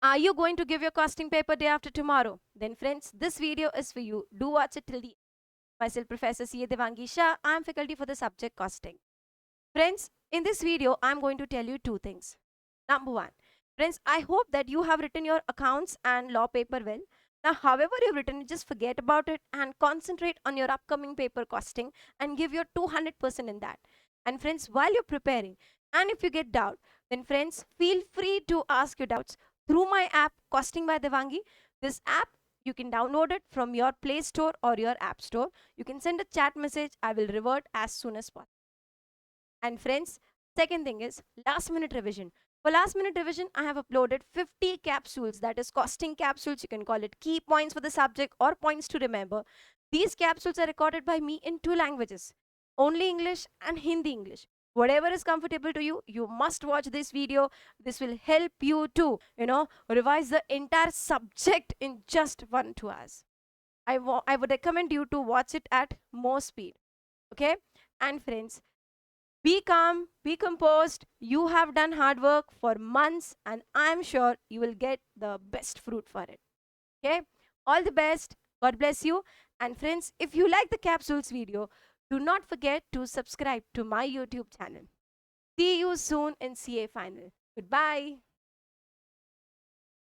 Are you going to give your costing paper day after tomorrow? Then friends, this video is for you. Do watch it till the end. Myself, Professor C. A. Devangi Shah. I am faculty for the subject costing. Friends, in this video, I am going to tell you two things. Number one, friends, I hope that you have written your accounts and law paper well. Now, however you've written it, just forget about it and concentrate on your upcoming paper costing and give your 200% in that. And friends, while you're preparing, and if you get doubt, then friends, feel free to ask your doubts through my app, Costing by Devangi. This app, you can download it from your Play Store or your App Store. You can send a chat message. I will revert as soon as possible. And friends, second thing is last minute revision. For last minute revision, I have uploaded 50 capsules, that is costing capsules. You can call it key points for the subject or points to remember. These capsules are recorded by me in two languages, only English and Hindi English. Whatever is comfortable to you, you must watch this video. This will help you to, revise the entire subject in just 1 2 hours. I would recommend you to watch it at more speed. Okay? And friends, be calm, be composed. You have done hard work for months, and I'm sure you will get the best fruit for it. Okay? All the best. God bless you. And friends, if you like the capsules video, do not forget to subscribe to my YouTube channel. See you soon in CA Final. Goodbye.